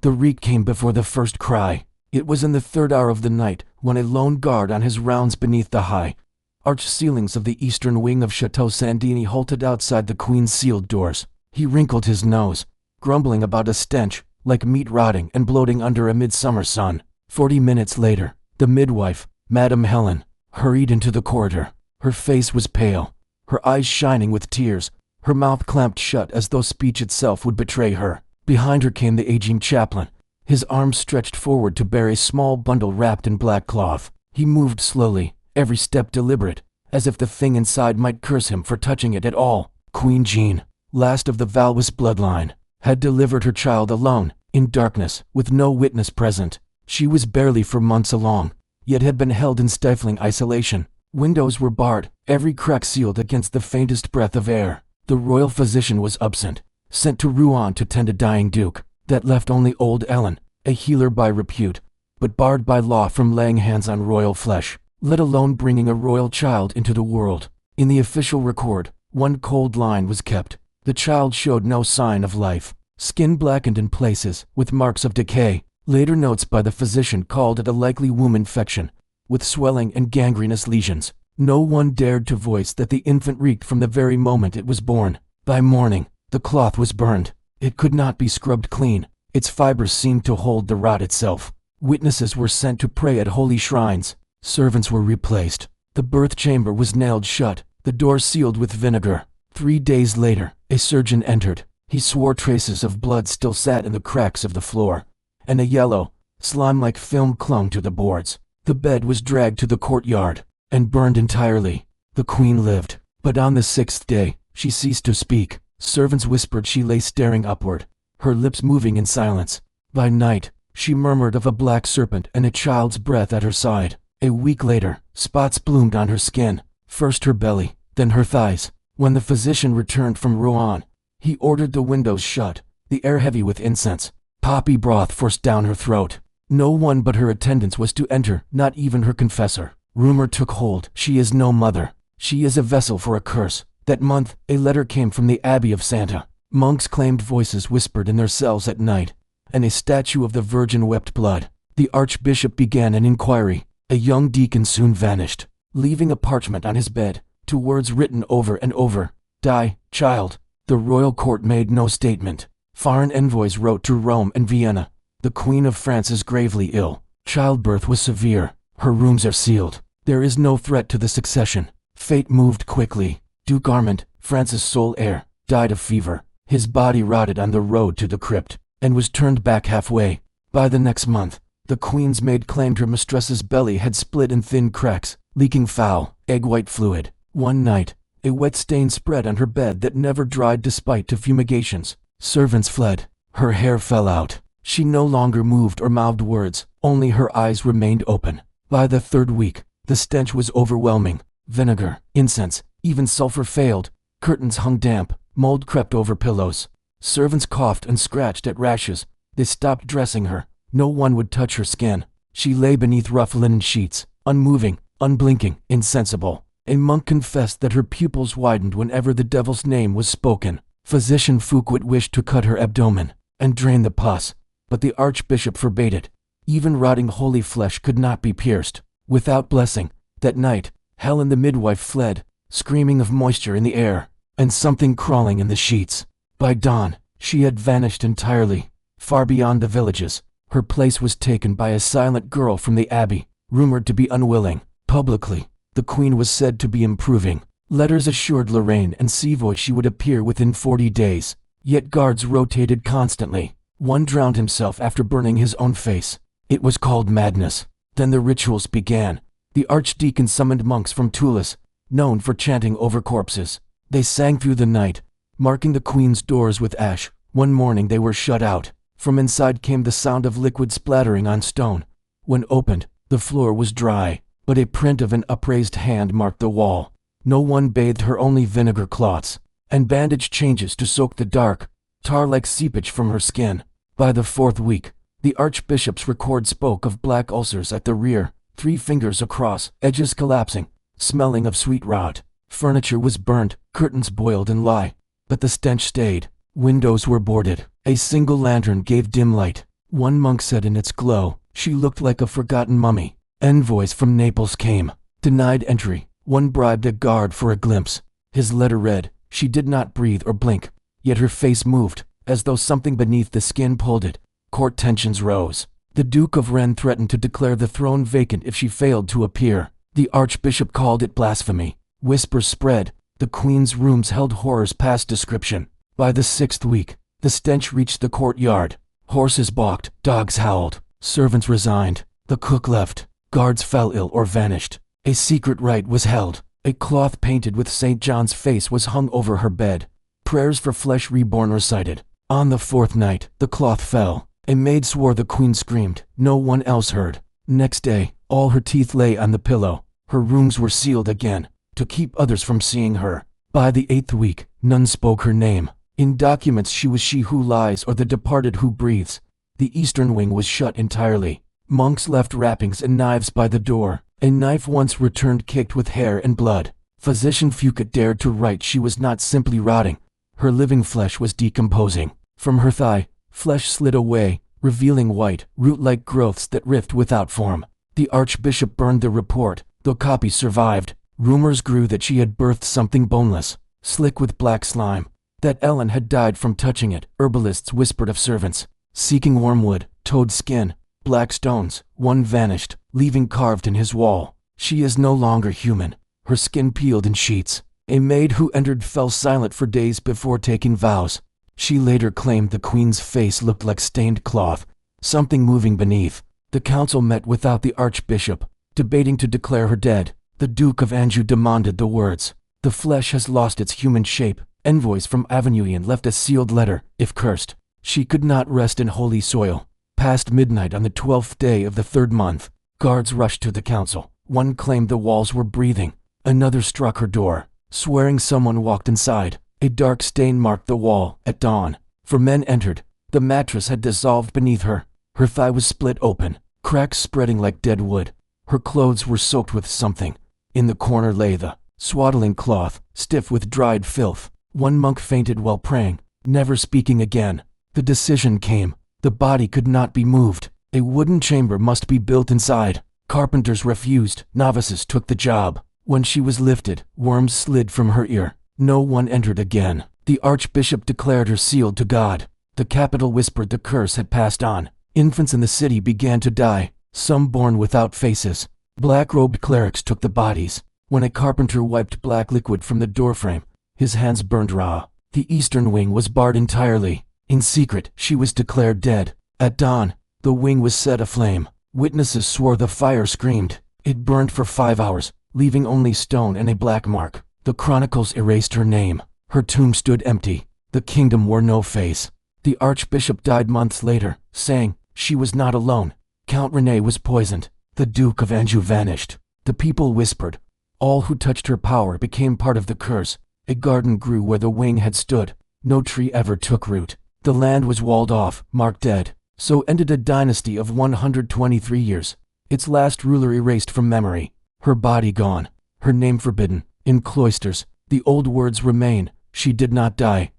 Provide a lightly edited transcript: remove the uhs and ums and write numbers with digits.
The reek came before the first cry. It was in the third hour of the night, when a lone guard on his rounds beneath the high arched ceilings of the eastern wing of Chateau Sandini halted outside the Queen's sealed doors. He wrinkled his nose, grumbling about a stench, like meat rotting and bloating under a midsummer sun. 40 minutes later, the midwife, Madame Helen, hurried into the corridor. Her face was pale, her eyes shining with tears, her mouth clamped shut as though speech itself would betray her. Behind her came the aging chaplain, his arms stretched forward to bear a small bundle wrapped in black cloth. He moved slowly, every step deliberate, as if the thing inside might curse him for touching it at all. Queen Jean, last of the Valois bloodline, had delivered her child alone, in darkness, with no witness present. She was barely 4 months along, yet had been held in stifling isolation. Windows were barred, every crack sealed against the faintest breath of air. The royal physician was absent, sent to Rouen to tend a dying duke. That left only old Ellen, a healer by repute, but barred by law from laying hands on royal flesh, let alone bringing a royal child into the world. In the official record, one cold line was kept. The child showed no sign of life, skin blackened in places, with marks of decay. Later notes by the physician called it a likely womb infection, with swelling and gangrenous lesions. No one dared to voice that the infant reeked from the very moment it was born. By morning, the cloth was burned. It could not be scrubbed clean. Its fibers seemed to hold the rot itself. Witnesses were sent to pray at holy shrines. Servants were replaced. The birth chamber was nailed shut, the door sealed with vinegar. 3 days later, a surgeon entered. He swore traces of blood still sat in the cracks of the floor, and a yellow, slime-like film clung to the boards. The bed was dragged to the courtyard and burned entirely. The Queen lived, but on the 6th day, she ceased to speak. Servants whispered she lay staring upward, her lips moving in silence. By night, she murmured of a black serpent and a child's breath at her side. A week later, spots bloomed on her skin, first her belly, then her thighs. When the physician returned from Rouen, he ordered the windows shut, the air heavy with incense. Poppy broth forced down her throat. No one but her attendants was to enter, not even her confessor. Rumor took hold. She is no mother. She is a vessel for a curse. That month, a letter came from the Abbey of Santa. Monks claimed voices whispered in their cells at night, and a statue of the Virgin wept blood. The archbishop began an inquiry. A young deacon soon vanished, leaving a parchment on his bed, 2 words written over and over: "Die, child." The royal court made no statement. Foreign envoys wrote to Rome and Vienna. The Queen of France is gravely ill. Childbirth was severe. Her rooms are sealed. There is no threat to the succession. Fate moved quickly. Duke Armand, France's sole heir, died of fever. His body rotted on the road to the crypt, and was turned back halfway. By the next month, the Queen's maid claimed her mistress's belly had split in thin cracks, leaking foul, egg-white fluid. One night, a wet stain spread on her bed that never dried despite to fumigations. Servants fled. Her hair fell out. She no longer moved or mouthed words, only her eyes remained open. By the 3rd week, the stench was overwhelming. Vinegar, incense, even sulfur failed. Curtains hung damp, mold crept over pillows. Servants coughed and scratched at rashes. They stopped dressing her. No one would touch her skin. She lay beneath rough linen sheets, unmoving, unblinking, insensible. A monk confessed that her pupils widened whenever the devil's name was spoken. Physician Fouquet wished to cut her abdomen and drain the pus, but the archbishop forbade it. Even rotting holy flesh could not be pierced. Without blessing, that night, Helen the midwife fled, screaming of moisture in the air, and something crawling in the sheets. By dawn, she had vanished entirely, far beyond the villages. Her place was taken by a silent girl from the abbey, rumored to be unwilling. Publicly, the Queen was said to be improving. Letters assured Lorraine and Savoy she would appear within 40 days. Yet guards rotated constantly. One drowned himself after burning his own face. It was called madness. Then the rituals began. The archdeacon summoned monks from Toulouse, known for chanting over corpses. They sang through the night, marking the Queen's doors with ash. One morning they were shut out. From inside came the sound of liquid splattering on stone. When opened, the floor was dry, but a print of an upraised hand marked the wall. No one bathed her, only vinegar cloths and bandage changes to soak the dark, tar-like seepage from her skin. By the 4th week, the archbishop's record spoke of black ulcers at the rear, 3 fingers across, edges collapsing, smelling of sweet rot. Furniture was burnt, curtains boiled in lye, but the stench stayed. Windows were boarded. A single lantern gave dim light. one monk said in its glow. She looked like a forgotten mummy. Envoys from Naples came. Denied entry. One bribed a guard for a glimpse. His letter read, she did not breathe or blink, yet her face moved, as though something beneath the skin pulled it. Court tensions rose. The Duke of Rennes threatened to declare the throne vacant if she failed to appear. The Archbishop called it blasphemy. Whispers spread. The Queen's rooms held horrors past description. By the 6th week, the stench reached the courtyard. Horses balked, dogs howled, servants resigned, the cook left, guards fell ill or vanished. A secret rite was held. A cloth painted with St. John's face was hung over her bed. Prayers for flesh reborn recited. On the 4th night, the cloth fell. A maid swore the Queen screamed. No one else heard. Next day, all her teeth lay on the pillow. Her rooms were sealed again, to keep others from seeing her. By the 8th week, none spoke her name. In documents she was she who lies or the departed who breathes. The eastern wing was shut entirely. Monks left wrappings and knives by the door. A knife once returned caked with hair and blood. Physician Fouquet dared to write she was not simply rotting. Her living flesh was decomposing. From her thigh, flesh slid away, revealing white, root-like growths that writhed without form. The Archbishop burned the report, though copies survived. Rumors grew that she had birthed something boneless, slick with black slime. That Ellen had died from touching it. Herbalists whispered of servants seeking wormwood, toad skin, black stones. One vanished, leaving carved in his wall. She is no longer human. Her skin peeled in sheets. A maid who entered fell silent for days before taking vows. She later claimed the Queen's face looked like stained cloth, something moving beneath. The council met without the Archbishop, debating to declare her dead. The Duke of Anjou demanded the words. The flesh has lost its human shape. Envoys from Avignon left a sealed letter. If cursed, she could not rest in holy soil. Past midnight on the 12th day of the 3rd month, guards rushed to the council. One claimed the walls were breathing. Another struck her door, swearing someone walked inside. A dark stain marked the wall. At dawn, 4 men entered. The mattress had dissolved beneath her. Her thigh was split open, cracks spreading like dead wood. Her clothes were soaked with something. In the corner lay the swaddling cloth, stiff with dried filth. One monk fainted while praying, never speaking again. The decision came. The body could not be moved. A wooden chamber must be built inside. Carpenters refused. Novices took the job. When she was lifted, worms slid from her ear. No one entered again. The Archbishop declared her sealed to God. The capital whispered the curse had passed on. Infants in the city began to die, some born without faces. Black-robed clerics took the bodies. When a carpenter wiped black liquid from the doorframe, his hands burned raw. The eastern wing was barred entirely. In secret, she was declared dead. At dawn, the wing was set aflame. Witnesses swore the fire screamed. It burned for 5 hours, leaving only stone and a black mark. The chronicles erased her name. Her tomb stood empty. The kingdom wore no face. The Archbishop died months later, saying she was not alone. Count René was poisoned. The Duke of Anjou vanished. The people whispered. All who touched her power became part of the curse. A garden grew where the wing had stood. No tree ever took root. The land was walled off, marked dead. So ended a dynasty of 123 years. Its last ruler erased from memory. Her body gone. Her name forbidden. In cloisters, the old words remain. She did not die.